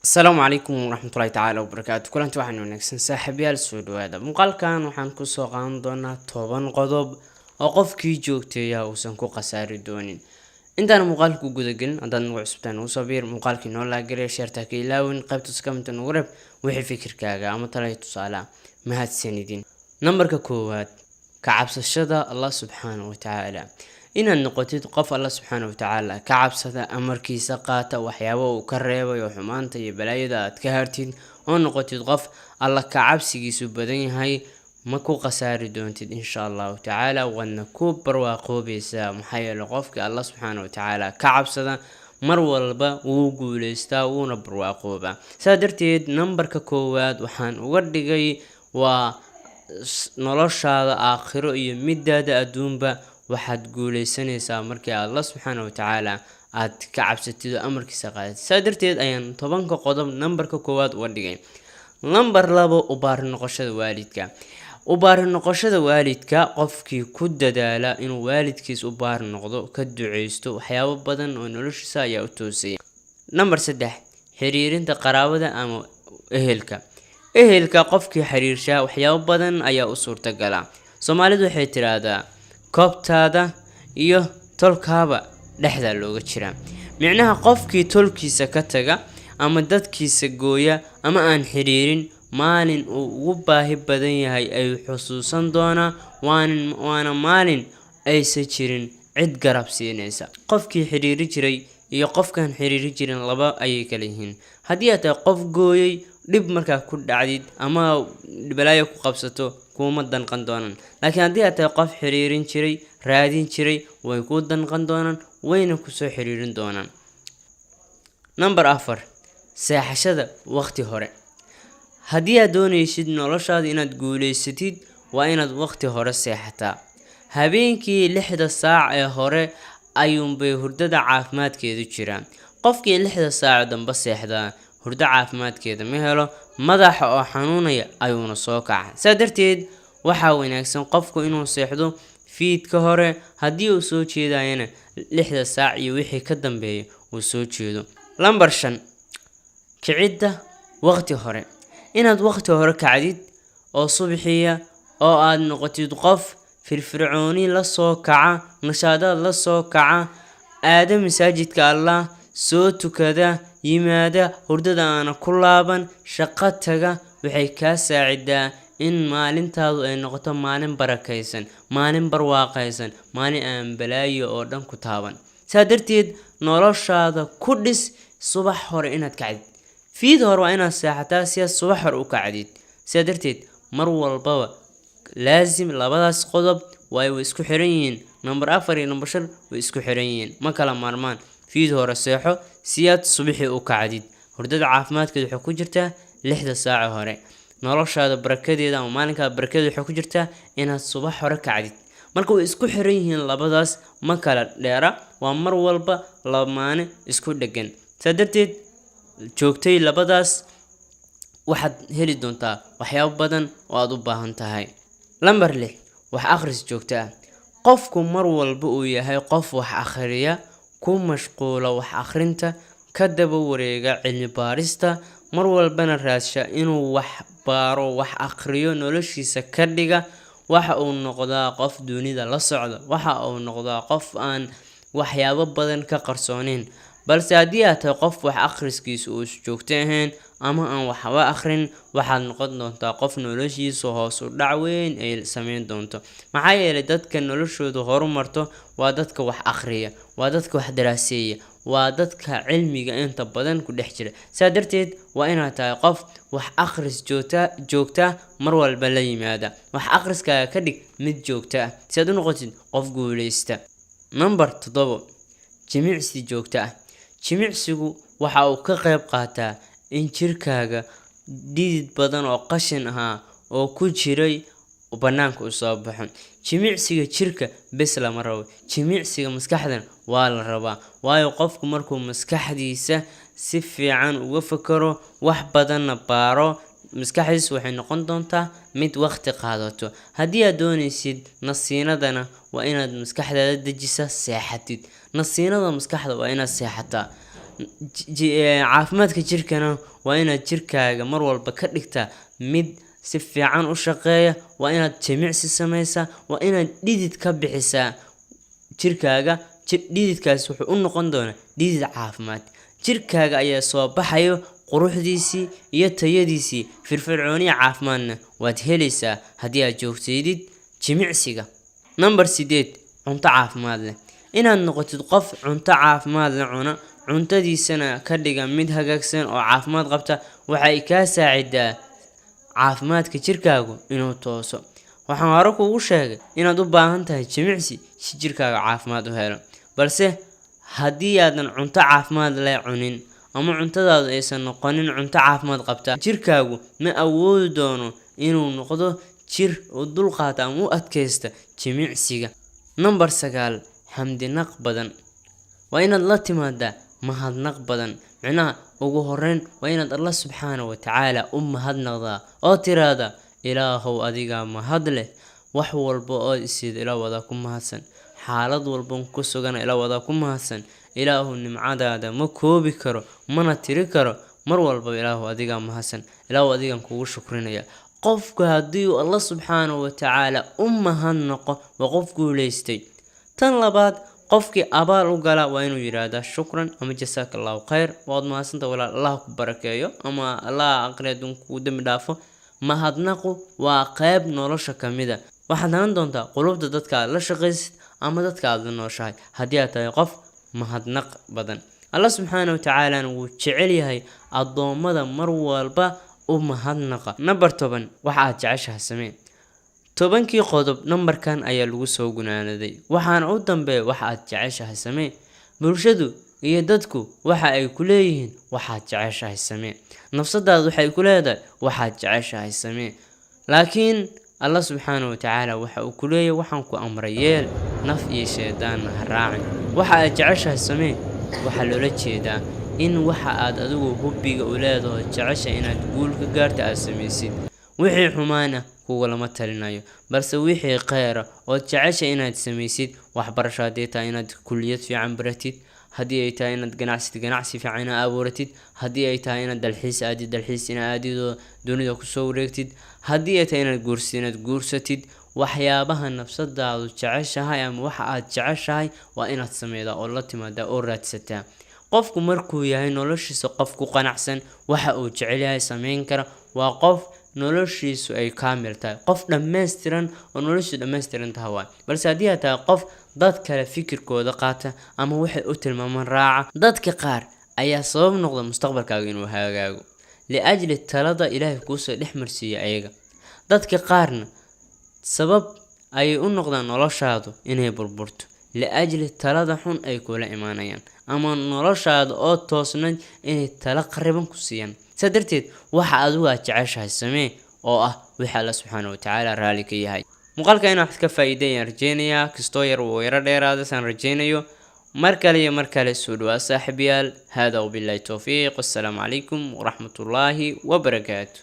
السلام عليكم ورحمة الله تعالى وبركاته كلنت waxaan wanaagsan saaxiibayaal soo dhawaada muuqaalkan waxaan ku soo qaadan doonaa 10 qodob oo qofkii joogteeya uusan ku qasaari doonin intaan muuqaalku guda galin hadaan ugu cusubtaan u sabiir muuqaalkii noo la galay sharta ka ilaawin qaybta comment ugu reeb wixii fikirkaaga ama talay tusaale mahadsanidin numberka koowaad ka cabsashada Allah subhanahu wa ta'ala inaad noqotid qof Allah subhanahu wa ta'ala ka cabsada amarkiisa qaata waxyaabo uu ka reebay oo xumaanta iyo balaayada aad ka hartid oo noqotid qof Allah ka cabsigiisu badan yahay ma ku qasaari doontid insha Allah ta'ala wana ku barwaaqoobaysa maxay yeelay qofka Allah subhanahu wa ta'ala ka cabsada mar walba uu guuleystaa uuna barwaaqooba sadarteed numberka koowaad waxaan uga dhigay waa noloshaada aakhiro iyo midaada adduunba waxaad guuleysanaysaa markii Allah subhanahu wa ta'ala aad ka cabsatid amarkiisa qaadid sadarteed ayaan 10 qodob numberka koowaad uga dhigay number 2 u baar noqoshada waalidka u baar noqoshada waalidka qofkii ku dadaala inuu waalidkiis u baar noqdo ka duceysto waxyaabo badan oo noloshiisa ayaa u toosay number 3 xiriirinta qaraabada ama ehelka qofkii xiriirsha waxyaabo badan ayaa u suurtagala Soomaalidu waxay tiraahdaa koobtaada iyo tolkaaba dhexda looga jira micnaha qofkii tolkiisa ka taga ama dadkiisa gooya ama aan xiriirin maalin uu ugu baahi badan yahay ay xusuusan doona waana maalin aysan jirin cid garab siinaysa qofkii xiriiri jiray iyo qofkan xiriiri jirin laba ayay kala yihiin haddii aad qof gooyay dib markaa ku dhacdid ama balaayo ku qabsato kuma danqan doonaan laakiin haddii aad qof xiriirin jiray raadin jiray way ku danqan doonaan wayna ku soo xiriirin doonaan number 4 seexashada waqti hore haddii aad doonaysid noloshaada inaad guuleysatid waa inaad waqti hore seexataa habeenkii 6 saac ee hore ayuunbay hurdada caafimaadkeedu jiraan qofkii 6 saac dambe seexda hurdo caafimaadkeeda ma helo madaxa oo xanuunaya ayuuna soo kacay sadarteed waxa wanaagsan qofku inuu seexdo fiidka hore haddii uu soo jeedayna 6 saac iyo wixii ka dambeeya uu soo jeedo number 5 kicidda waqti hore inaad waqti hore kacdid oo subaxiya oo aad noqotid qof firfircooni la soo kaca nashaadad la soo kaca aada masaajidka Allah soo tukada yimaada hurdada aan ku laaban shaqo taga waxay ka saacidaa in maalintaadu ay noqoto maalin barakaysan maalin barwaaqaysan maalin aan balaayo oo dhan ku taaban sadarteed noloshaada ku dhis subax hore inaad kacdid fiid hore waa inaad seexataa si aad subax hore u kacdid sadarteed mar walba laazim labadaas qodob way isku xiran yihiin number 4 iyo number 5 way isku xiran yihiin ma kala maarmaan fiid hore seexo si aad subaxii u kacdid hurdada caafimaadkeedu waxay ku jirtaa 6 saac hore noloshaada barakadeeda ama maalinka barakadeeda waxay ku jirtaa inaad subax hore kacdid marka way isku xiran yihiin labadaas ma kala dheera waa mar walba lamaane isku dhagan sadarteed joogtay labadaas waxaad heli doontaa waxyaabo badan oo aad u baahan tahay number 6 wax akhris joogta qofku mar walba uu yahay qof wax akhriya ku mashquula wax akhrinta ka daba wareega cilmi baarista mar walbana raasha inuu wax baaro wax akhriyo noloshiisa ka dhiga waxa uu noqdaa qof dunida la socda waxa uu noqdaa qof aan waxyaabo badan ka qarsoonin balse haddii aad tahay qof wax akhriskiisa uu joogto ahayn ama aan waxba akhrin waxaad noqon doontaa qof noloshiisa hoos u dhac weyn ay sameyn doonto maxaa yeelay dadka noloshoodu horumarto waa dadka wax akhriya waa dadka wax daraaseeya waa dadka cilmiga inta badan ku dhex jira sadarteed waa inaad tahay qof wax akhris joogta mar walba la yimaada wax akhriskaaga ka dhig mid joogta si aad u noqotid qof guuleysta number 7 jimicsi joogta jimicsigu waxa uu ka qayb qaataa in jirkaaga dhidid badan oo qashin ah oo ku jiray banaanka u soo baxo jimicsiga jirka bes lama rabo jimicsiga maskaxdan waa la rabaa waayo qofku markuu maskaxdiisa si fiican uga fakaro wax badan baaro maskaxdiisu waxay noqon doontaa mid waqti qaadato haddii aad doonaysid nasiinadana waa inaad maskaxdaada dejisa seexatid nasiinada maskaxda waa inaad seexataa caafimaadka jirkana waa inaad jirkaaga mar walba ka dhigtaa mid si fiican u shaqeeya, waa inaad jimicsi samaysaa, waa inaad dhidid ka bixisaa jirkaaga. Dhididkaas wuxuu u noqon doonaa dhidid caafimaad. Jirkaaga ayaa soo baxayo quruxdiisii iyo tayadiisii, firfircooniya caafimaadna waad helaysaa haddii aad joogteydid jimicsiga. Number 8, cunto caafimaad leh. Inaad noqotid qof cunto caafimaad leh cuna, cuntadiisana ka dhiga mid hagaagsan oo caafimaad qabta, waxay kaa saacidaa caafimaadka jirkaagu inuu tooso. Waxaan hore kuugu sheegay inaad u baahan tahay jimicsi si jirkaaga caafimaad u helo, balse haddii aadan cunto caafimaad leh cunin ama cuntadaadu aysan noqonin cunto caafimaad qabta, jirkaagu ma awoodi doono inuu noqdo jir u dulqaata ama u adkaysta jimicsiga. Number 9, xamdinaq badan. Waa inaad la timaadaa mahadnaq badan. Micnaha ugu horreyn waa inaad Allah subxaanahu wa tacaala u mahadnaqdaa oo tiraahdaa Ilaahow adigaa mahad leh, wax walba oo isid ila wada ku mahadsan, xaalad walba ku sugan ila wada ku mahadsan. Ilaahu nimcadaada ma koobi karo, mana tiri karo. Mar walba Ilaahu adigaa mahadsan, Ilaahu adigaan kugu shukrinaya. Qofku haddii uu Allah subxaanahu wa tacaala u mahadnaqo waa qof guulaystay. Tan labaad, qofkii abaal u gala waa inuu yiraahdaa shukran ama jasaakallahu khayr, waad mahadsantahay walaal, Allah ku barakeeyo ama Allah aqriyaadun ku dambi dhaafo. Mahadnaqu waa qayb nolosha ka mid ah. Waxaad hanan doontaa qulubta dadka aad la shaqaysid ama dadka aad la nooshahay haddii aad tahay qof mahadnaq badan. Allah subxaanahu wa tacaala wuu jecel yahay addoommada mar walba u mahadnaqa. Number 10, waxa aad jeceshahay samee. 10kii qodob numberkan ayaa lagu soo gunaanaday, waxaana u dambeeya waxa aad jeceshahay samee. Bulshadu iyo dadku waxa ay ku leeyihiin waxaad jeceshahay samee. Nafsadaadu waxay ku leedahay waxaad jeceshahay samee. Laakiin Allah subxaanahu wa tacaala waxa uu ku leeyahay waxaan ku amray yeel, naf iyo shaydaanna ha raacin. Waxa aad jeceshahay samee waxaa loola jeedaa in waxa aad adigu hubbiga u leedahay jeceshahay inaad guul ka gaarto aad samaysid. Wixii xumaana kugulama talinayo, balse wixii khayr ah oo jeceshahay inaad samaysid, waxbarasho haddii tahay inaad kulliyad fiican baratid, haddii ay tahay inaad ganacsi fiican abuuratid, haddii ay tahay inaad dalxiis aadido dunida ku soo wareegtid, haddii ay tahay inaad guursatid, waxyaabaha nafsadaadu jeceshahay ama waxa aad jeceshahay waa inaad sameeydaa oo la timaadaa oo raadsataa. Qofku markuu yahay noloshiisa qof ku qanacsan, waxa uu jecel yahay sameyn kara, waa qof noloshiisu ay kaamil tahay, qof dhammaystiran oo noloshiisu dhammaystiran tahay. Balse haddii aad tahay qof dad kale fikirkooda qaata ama waxay u tilmaamaan raaca, dadka qaar ayaa sabab noqda mustaqbalkaaga inuu hagaago liajli talada Ilaahay kuu soo dhex marsiiyay ayaga. Dadka qaarna sabab ayay u noqdaan noloshaadu inay burburto liajli talada xun ay kula imaanayaan, ama noloshaada oo toosnayn inay tala qariban ku siiyaan. Sidaa darteed waxa adigu aad jeceshahay samee oo ah wixii Allah subxaanahu wa tacaala raali ka yahay. Muuqaalka inaad ka faa'iideeyaan rajeynayaa, kastoo yar wuu yara dheeraada saan rajeynayo. mar kale soo dhawaad saaxiibayaal. hada wabillahi tawfiiq. Assalaamu calaykum waraxmatullaahi wabarakaatuh.